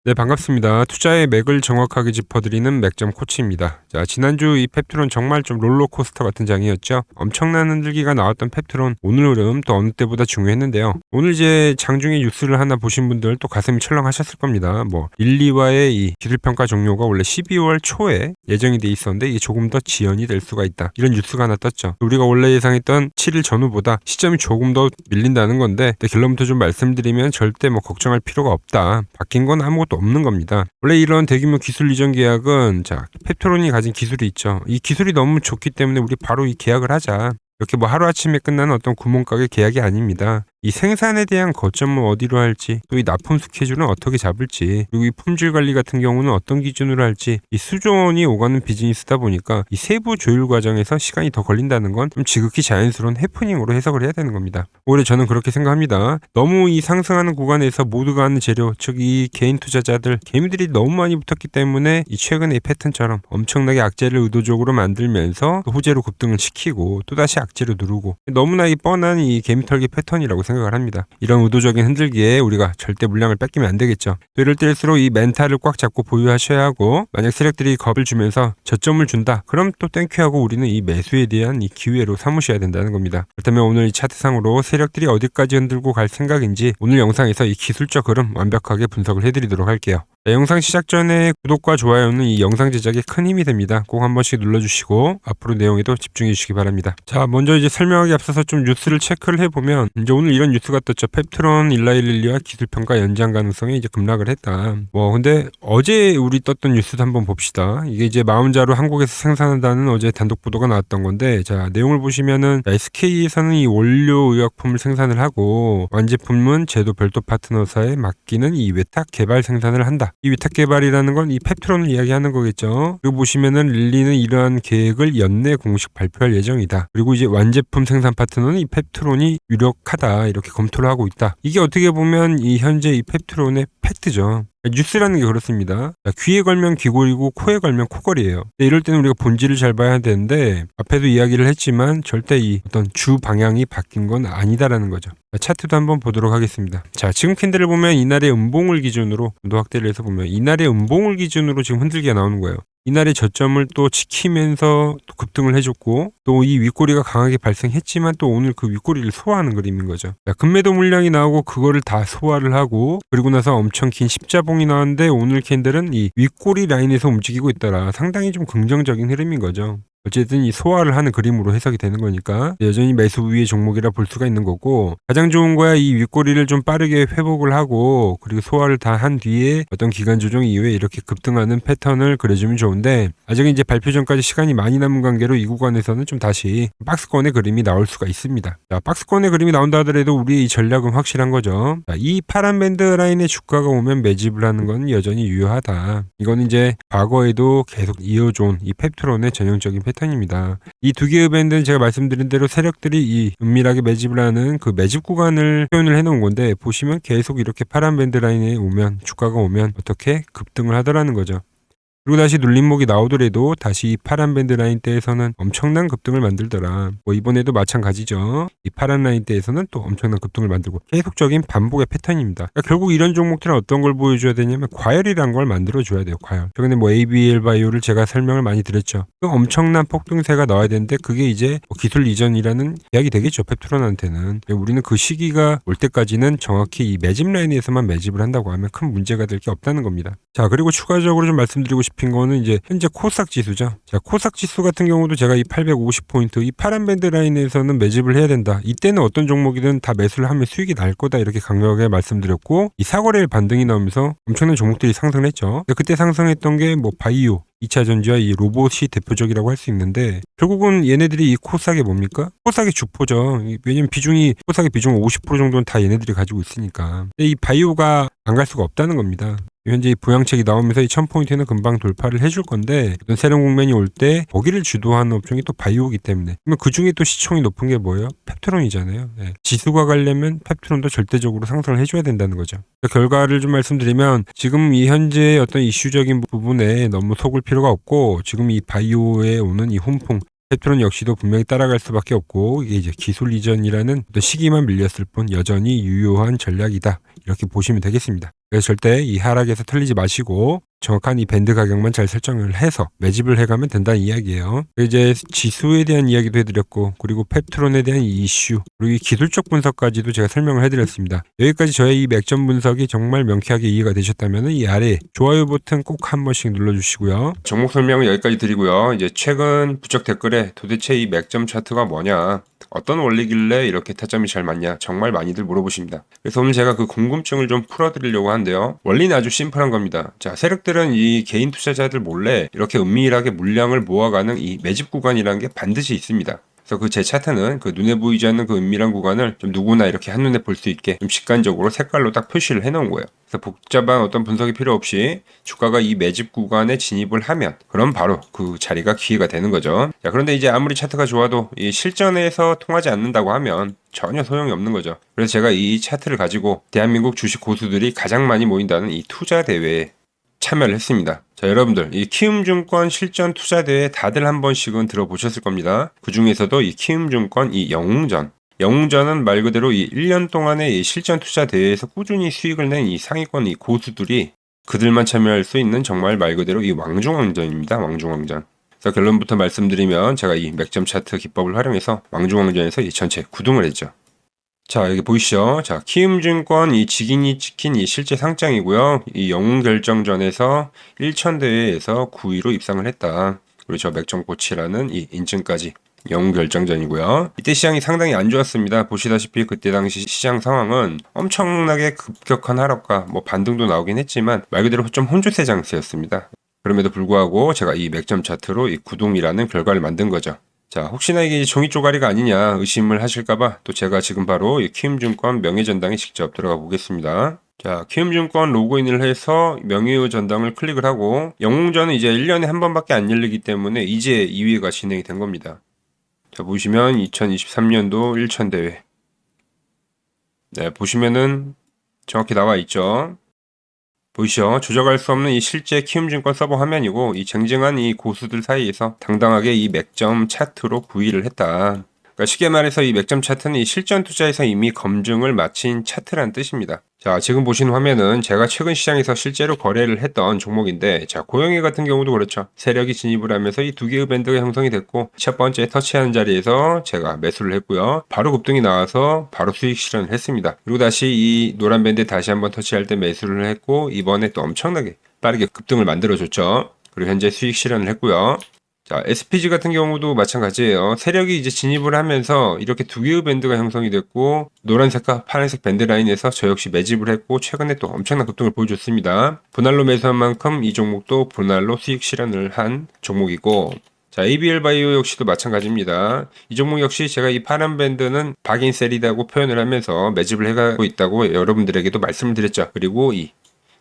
네, 반갑습니다. 투자의 맥을 정확하게 짚어드리는 맥점 코치입니다. 자, 지난주 이 펩트론 정말 좀 롤러코스터 같은 장이었죠. 엄청난 흔들기가 나왔던 펩트론, 오늘 흐름 또 어느 때보다 중요했는데요. 오늘 이제 장중에 뉴스를 하나 보신 분들 또 가슴이 철렁하셨을 겁니다. 릴리와의 이 기술평가 종료가 원래 12월 초에 예정이 돼 있었는데 이게 조금 더 지연이 될 수가 있다. 이런 뉴스가 하나 떴죠. 우리가 원래 예상했던 7일 전후보다 시점이 조금 더 밀린다는 건데, 결론부터 좀 말씀드리면 절대 걱정할 필요가 없다. 바뀐 건 아무것도 없는 겁니다. 원래 이런 대규모 기술 이전 계약은 펩트론이 가진 기술이 있죠. 이 기술이 너무 좋기 때문에 우리 바로 이 계약을 하자. 이렇게 하루아침에 끝나는 어떤 구멍가게 계약이 아닙니다. 이 생산에 대한 거점을 어디로 할지, 또 이 납품 스케줄은 어떻게 잡을지, 그리고 이 품질 관리 같은 경우는 어떤 기준으로 할지, 이 수조 원이 오가는 비즈니스다 보니까 이 세부 조율 과정에서 시간이 더 걸린다는 건 좀 지극히 자연스러운 해프닝으로 해석을 해야 되는 겁니다. 오히려 저는 그렇게 생각합니다. 너무 이 상승하는 구간에서 모두가 하는 재료, 즉 이 개인 투자자들, 개미들이 너무 많이 붙었기 때문에 이 최근의 이 패턴처럼 엄청나게 악재를 의도적으로 만들면서 호재로 급등을 시키고 또다시 악재로 누르고, 너무나 이 뻔한 이 개미털기 패턴이라고 생각을 합니다. 이런 의도적인 흔들기에 우리가 절대 물량을 뺏기면 안 되겠죠. 또 이럴 때일수록 이 멘탈을 꽉 잡고 보유하셔야 하고, 만약 세력들이 겁을 주면서 저점을 준다, 그럼 또 땡큐하고 우리는 이 매수에 대한 이 기회로 삼으셔야 된다는 겁니다. 그렇다면 오늘 이 차트상으로 세력들이 어디까지 흔들고 갈 생각인지 오늘 영상에서 이 기술적 흐름 완벽하게 분석을 해드리도록 할게요. 영상 시작 전에 구독과 좋아요는 이 영상 제작에 큰 힘이 됩니다. 꼭 한 번씩 눌러주시고 앞으로 내용에도 집중해 주시기 바랍니다. 자, 먼저 이제 설명하기 앞서서 좀 뉴스를 체크를 해보면, 이제 오늘 이런 뉴스가 떴죠. 펩트론, 일라일릴리와 기술평가 연장 가능성이 이제 급락을 했다. 근데 어제 우리 떴던 뉴스도 한번 봅시다. 이게 이제 마음자로 한국에서 생산한다는 어제 단독 보도가 나왔던 건데, 자, 내용을 보시면은 SK에서는 이 원료 의약품을 생산을 하고 완제품은 제도 별도 파트너사에 맡기는 이 외탁 개발 생산을 한다. 이 위탁 개발이라는 건 이 펩트론을 이야기하는 거겠죠. 그리고 보시면은 릴리는 이러한 계획을 연내 공식 발표할 예정이다. 그리고 이제 완제품 생산 파트너는 이 펩트론이 유력하다, 이렇게 검토를 하고 있다. 이게 어떻게 보면 이 현재 이 펩트론의 팩트죠. 뉴스라는 게 그렇습니다. 귀에 걸면 귀걸이고 코에 걸면 코걸이에요. 이럴 때는 우리가 본질을 잘 봐야 되는데, 앞에도 이야기를 했지만 절대 이 어떤 주 방향이 바뀐 건 아니다라는 거죠. 차트도 한번 보도록 하겠습니다. 자, 지금 캔들을 보면 이날의 음봉을 기준으로 도 확대를 해서 보면 이날의 음봉을 기준으로 지금 흔들기가 나오는 거예요. 이날의 저점을 또 지키면서 또 급등을 해줬고, 또 이 윗꼬리가 강하게 발생했지만 또 오늘 그 윗꼬리를 소화하는 그림인 거죠. 금매도 물량이 나오고 그거를 다 소화를 하고, 그리고 나서 엄청 긴 십자봉이 나왔는데 오늘 캔들은 이 윗꼬리 라인에서 움직이고 있더라. 상당히 좀 긍정적인 흐름인 거죠. 어쨌든 이 소화를 하는 그림으로 해석이 되는 거니까 여전히 매수 우위의 종목이라 볼 수가 있는 거고, 가장 좋은 거야 이 윗꼬리를 좀 빠르게 회복을 하고 그리고 소화를 다 한 뒤에 어떤 기간 조정 이후에 이렇게 급등하는 패턴을 그려주면 좋은데, 아직은 이제 발표 전까지 시간이 많이 남은 관계로 이 구간에서는 좀 다시 박스권의 그림이 나올 수가 있습니다. 자, 박스권의 그림이 나온다 하더라도 우리의 이 전략은 확실한 거죠. 자, 이 파란 밴드 라인의 주가가 오면 매집을 하는 건 여전히 유효하다. 이건 이제 과거에도 계속 이어져온 이 펩트론의 전형적인 패턴입니다. 이 두 개의 밴드는 제가 말씀드린 대로 세력들이 이 은밀하게 매집을 하는 그 매집 구간을 표현을 해놓은 건데, 보시면 계속 이렇게 파란 밴드 라인에 오면, 주가가 오면 어떻게 급등을 하더라는 거죠. 그리고 다시 눌림목이 나오더라도 다시 이 파란 밴드 라인대에서는 엄청난 급등을 만들더라. 이번에도 마찬가지죠. 이 파란 라인대에서는 또 엄청난 급등을 만들고, 계속적인 반복의 패턴입니다. 그러니까 결국 이런 종목들은 어떤 걸 보여줘야 되냐면 과열이란 걸 만들어줘야 돼요. 과열. 최근에 ABL 바이오를 제가 설명을 많이 드렸죠. 그 엄청난 폭등세가 나와야 되는데 그게 이제 기술 이전이라는 계약이 되겠죠. 펩트론한테는. 우리는 그 시기가 올 때까지는 정확히 이 매집 라인에서만 매집을 한다고 하면 큰 문제가 될 게 없다는 겁니다. 자, 그리고 추가적으로 좀 말씀드리고 싶은 거는 이제 현재 코스닥 지수죠. 자, 코스닥 지수 같은 경우도 제가 이 850포인트, 이 파란 밴드 라인에서는 매집을 해야 된다. 이때는 어떤 종목이든 다 매수를 하면 수익이 날 거다, 이렇게 강력하게 말씀드렸고, 이 사거래일 반등이 나오면서 엄청난 종목들이 상승했죠. 그때 상승했던 게 바이오, 2차 전지와 이 로봇이 대표적이라고 할 수 있는데, 결국은 얘네들이 이 코스닥이 뭡니까? 코스닥의 주포죠. 왜냐면 코스닥의 비중 50% 정도는 다 얘네들이 가지고 있으니까. 근데 이 바이오가 안 갈 수가 없다는 겁니다. 현재 이 부양책이 나오면서 이 1000포인트는 금방 돌파를 해줄 건데, 어떤 새로운 국면이 올 때 거기를 주도하는 업종이 또 바이오이기 때문에, 그러면 그 중에 또 시총이 높은 게 뭐예요? 펩트론이잖아요. 네. 지수가 가려면 펩트론도 절대적으로 상승을 해줘야 된다는 거죠. 결과를 좀 말씀드리면, 지금 이 현재 어떤 이슈적인 부분에 너무 속을 필요가 없고, 지금 이 바이오에 오는 이 훈풍, 펩트론 역시도 분명히 따라갈 수밖에 없고, 이게 이제 기술 이전이라는 어떤 시기만 밀렸을 뿐 여전히 유효한 전략이다, 이렇게 보시면 되겠습니다. 그래서 절대 이 하락에서 털리지 마시고 정확한 이 밴드 가격만 잘 설정을 해서 매집을 해가면 된다는 이야기예요. 이제 지수에 대한 이야기도 해드렸고, 그리고 펩트론에 대한 이슈, 그리고 이 기술적 분석까지도 제가 설명을 해드렸습니다. 여기까지 저의 이 맥점 분석이 정말 명쾌하게 이해가 되셨다면 이 아래 좋아요 버튼 꼭 한 번씩 눌러주시고요. 종목 설명은 여기까지 드리고요. 이제 최근 부적 댓글에 도대체 이 맥점 차트가 뭐냐, 어떤 원리길래 이렇게 타점이 잘 맞냐, 정말 많이들 물어보십니다. 그래서 오늘 제가 그 궁금증을 좀 풀어드리려고 하는데요. 원리는 아주 심플한 겁니다. 자, 세력들은 이 개인 투자자들 몰래 이렇게 은밀하게 물량을 모아가는 이 매집 구간이라는 게 반드시 있습니다. 그래서 그 제 차트는 그 눈에 보이지 않는 그 은밀한 구간을 좀 누구나 이렇게 한눈에 볼 수 있게 좀 직관적으로 색깔로 딱 표시를 해놓은 거예요. 그래서 복잡한 어떤 분석이 필요 없이 주가가 이 매집 구간에 진입을 하면 그럼 바로 그 자리가 기회가 되는 거죠. 자, 그런데 이제 아무리 차트가 좋아도 이 실전에서 통하지 않는다고 하면 전혀 소용이 없는 거죠. 그래서 제가 이 차트를 가지고 대한민국 주식 고수들이 가장 많이 모인다는 이 투자 대회에 참여를 했습니다. 자, 여러분들 이 키움증권 실전 투자대회 다들 한 번씩은 들어보셨을 겁니다. 그 중에서도 이 키움증권 이 영웅전은 말 그대로 이 1년 동안의 이 실전 투자대회에서 꾸준히 수익을 낸 이 상위권 이 고수들이 그들만 참여할 수 있는 정말 말 그대로 이 왕중왕전입니다. 왕중왕전. 그래서 결론부터 말씀드리면 제가 이 맥점 차트 기법을 활용해서 왕중왕전에서 이 전체 9등을 했죠. 자, 여기 보이시죠? 자, 키움증권 이 직인이 찍힌 이 실제 상장이고요. 이 영웅 결정전에서 1,000대회에서 9위로 입상을 했다. 그리고 저 맥점코치라는 이 인증까지 영웅 결정전이고요. 이때 시장이 상당히 안 좋았습니다. 보시다시피 그때 당시 시장 상황은 엄청나게 급격한 하락과 뭐 반등도 나오긴 했지만 말 그대로 좀 혼조세 장세였습니다. 그럼에도 불구하고 제가 이 맥점 차트로 이 9동이라는 결과를 만든 거죠. 자, 혹시나 이게 종이 쪼가리가 아니냐 의심을 하실까봐 또 제가 지금 바로 이 키움증권 명예전당에 직접 들어가 보겠습니다. 자, 키움증권 로그인을 해서 명예전당을 클릭을 하고 영웅전은 이제 1년에 한 번밖에 안 열리기 때문에 이제 2회가 진행이 된 겁니다. 자, 보시면 2023년도 1,000대회. 네, 보시면은 정확히 나와 있죠. 보이시죠? 조작할 수 없는 이 실제 키움증권 서버 화면이고 이 쟁쟁한 이 고수들 사이에서 당당하게 이 맥점 차트로 9위를 했다. 그러니까 쉽게 말해서 이 맥점 차트는 이 실전 투자에서 이미 검증을 마친 차트란 뜻입니다. 자, 지금 보신 화면은 제가 최근 시장에서 실제로 거래를 했던 종목인데, 자, 고영희 같은 경우도 그렇죠. 세력이 진입을 하면서 이 두 개의 밴드가 형성이 됐고 첫 번째 터치하는 자리에서 제가 매수를 했고요. 바로 급등이 나와서 바로 수익 실현을 했습니다. 그리고 다시 이 노란 밴드 다시 한번 터치할 때 매수를 했고 이번에 또 엄청나게 빠르게 급등을 만들어줬죠. 그리고 현재 수익 실현을 했고요. 자, SPG 같은 경우도 마찬가지예요. 세력이 이제 진입을 하면서 이렇게 두 개의 밴드가 형성이 됐고 노란색과 파란색 밴드 라인에서 저 역시 매집을 했고 최근에 또 엄청난 급등을 보여줬습니다. 분할로 매수한 만큼 이 종목도 분할로 수익 실현을 한 종목이고, 자, ABL 바이오 역시도 마찬가지입니다. 이 종목 역시 제가 이 파란 밴드는 박인셀이라고 표현을 하면서 매집을 해가고 있다고 여러분들에게도 말씀을 드렸죠. 그리고 이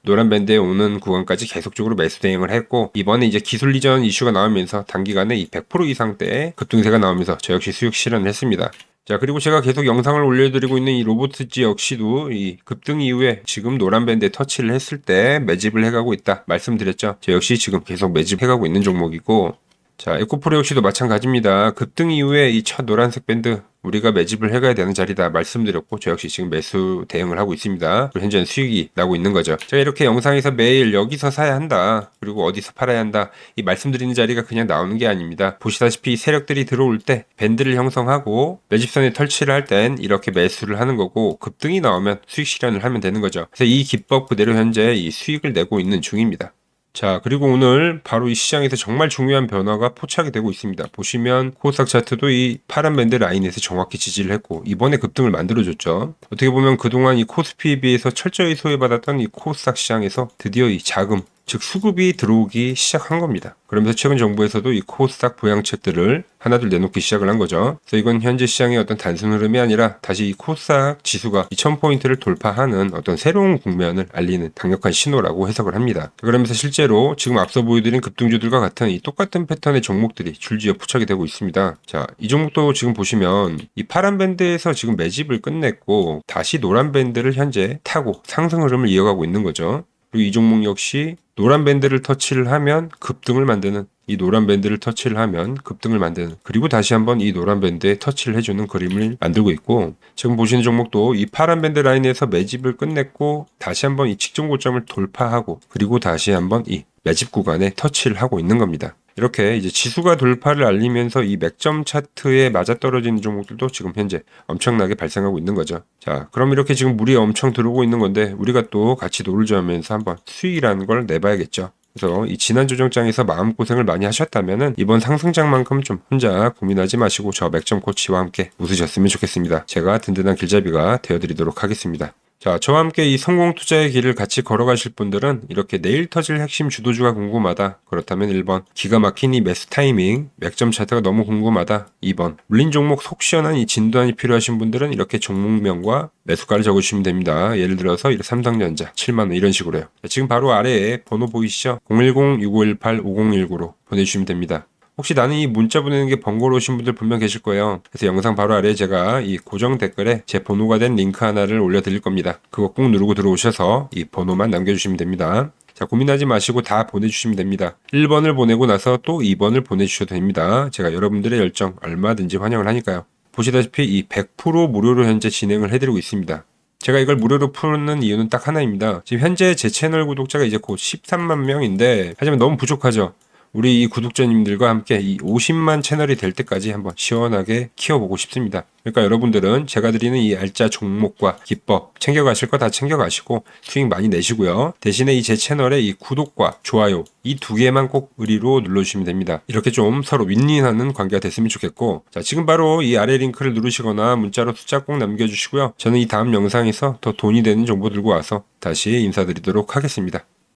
노란 밴드에 오는 구간까지 계속적으로 매수 대응을 했고 이번에 이제 기술 이전 이슈가 나오면서 단기간에 이 100% 이상대의 급등세가 나오면서 저 역시 수익 실현을 했습니다. 자, 그리고 제가 계속 영상을 올려드리고 있는 이 로보트지 역시도 이 급등 이후에 지금 노란 밴드에 터치를 했을 때 매집을 해가고 있다 말씀드렸죠. 저 역시 지금 계속 매집해가고 있는 종목이고, 자, 에코프로 역시도 마찬가지입니다. 급등 이후에 이 첫 노란색 밴드 우리가 매집을 해가야 되는 자리다 말씀드렸고 저 역시 지금 매수 대응을 하고 있습니다. 그리고 현재는 수익이 나고 있는 거죠. 제가 이렇게 영상에서 매일 여기서 사야 한다, 그리고 어디서 팔아야 한다 이 말씀드리는 자리가 그냥 나오는 게 아닙니다. 보시다시피 세력들이 들어올 때 밴드를 형성하고 매집선에 터치를 할 땐 이렇게 매수를 하는 거고 급등이 나오면 수익 실현을 하면 되는 거죠. 그래서 이 기법 그대로 현재 이 수익을 내고 있는 중입니다. 자, 그리고 오늘 바로 이 시장에서 정말 중요한 변화가 포착이 되고 있습니다. 보시면 코스닥 차트도 이 파란 밴드 라인에서 정확히 지지를 했고 이번에 급등을 만들어줬죠. 어떻게 보면 그동안 이 코스피에 비해서 철저히 소외받았던 이 코스닥 시장에서 드디어 이 자금, 즉 수급이 들어오기 시작한 겁니다. 그러면서 최근 정부에서도 이 코스닥 부양책들을 하나둘 내놓기 시작을 한 거죠. 그래서 이건 현재 시장의 어떤 단순 흐름이 아니라 다시 이 코스닥 지수가 2000포인트를 돌파하는 어떤 새로운 국면을 알리는 강력한 신호라고 해석을 합니다. 그러면서 실제로 지금 앞서 보여드린 급등주들과 같은 이 똑같은 패턴의 종목들이 줄지어 포착이 되고 있습니다. 자, 이 종목도 지금 보시면 이 파란 밴드에서 지금 매집을 끝냈고 다시 노란 밴드를 현재 타고 상승 흐름을 이어가고 있는 거죠. 그리고 이 종목 역시 노란 밴드를 터치를 하면 급등을 만드는, 이 노란 밴드를 터치를 하면 급등을 만드는, 그리고 다시 한번 이 노란 밴드에 터치를 해주는 그림을 만들고 있고, 지금 보시는 종목도 이 파란 밴드 라인에서 매집을 끝냈고 다시 한번 이 직전 고점을 돌파하고, 그리고 다시 한번 이 매집 구간에 터치를 하고 있는 겁니다. 이렇게 이제 지수가 돌파를 알리면서 이 맥점 차트에 맞아떨어지는 종목들도 지금 현재 엄청나게 발생하고 있는 거죠. 자, 그럼 이렇게 지금 물이 엄청 들어오고 있는 건데 우리가 또 같이 놀자 하면서 한번 수익이라는 걸 내봐야겠죠. 그래서 이 지난 조정장에서 마음고생을 많이 하셨다면은 이번 상승장만큼 좀 혼자 고민하지 마시고 저 맥점 코치와 함께 웃으셨으면 좋겠습니다. 제가 든든한 길잡이가 되어드리도록 하겠습니다. 자, 저와 함께 이 성공 투자의 길을 같이 걸어가실 분들은 이렇게 내일 터질 핵심 주도주가 궁금하다. 그렇다면 1번, 기가 막힌 이 매수 타이밍, 맥점 차트가 너무 궁금하다. 2번, 물린 종목 속 시원한 이 진단이 필요하신 분들은 이렇게 종목명과 매수가를 적어주시면 됩니다. 예를 들어서 삼성전자 7만원 이런 식으로요. 자, 지금 바로 아래에 번호 보이시죠? 010-6518-5019로 보내주시면 됩니다. 혹시 나는 이 문자 보내는 게 번거로우신 분들 분명 계실 거예요. 그래서 영상 바로 아래에 제가 이 고정 댓글에 제 번호가 된 링크 하나를 올려드릴 겁니다. 그거 꼭 누르고 들어오셔서 이 번호만 남겨주시면 됩니다. 자, 고민하지 마시고 다 보내주시면 됩니다. 1번을 보내고 나서 또 2번을 보내주셔도 됩니다. 제가 여러분들의 열정 얼마든지 환영을 하니까요. 보시다시피 이 100% 무료로 현재 진행을 해드리고 있습니다. 제가 이걸 무료로 푸는 이유는 딱 하나입니다. 지금 현재 제 채널 구독자가 이제 곧 13만 명인데 하지만 너무 부족하죠. 우리 이 구독자님들과 함께 이 50만 채널이 될 때까지 한번 시원하게 키워보고 싶습니다. 그러니까 여러분들은 제가 드리는 이 알짜 종목과 기법 챙겨가실 거 다 챙겨가시고 수익 많이 내시고요. 대신에 이 제 채널의 이 구독과 좋아요 이 두 개만 꼭 의리로 눌러주시면 됩니다. 이렇게 좀 서로 윈윈하는 관계가 됐으면 좋겠고, 자, 지금 바로 이 아래 링크를 누르시거나 문자로 숫자 꼭 남겨주시고요. 저는 이 다음 영상에서 더 돈이 되는 정보 들고 와서 다시 인사드리도록 하겠습니다.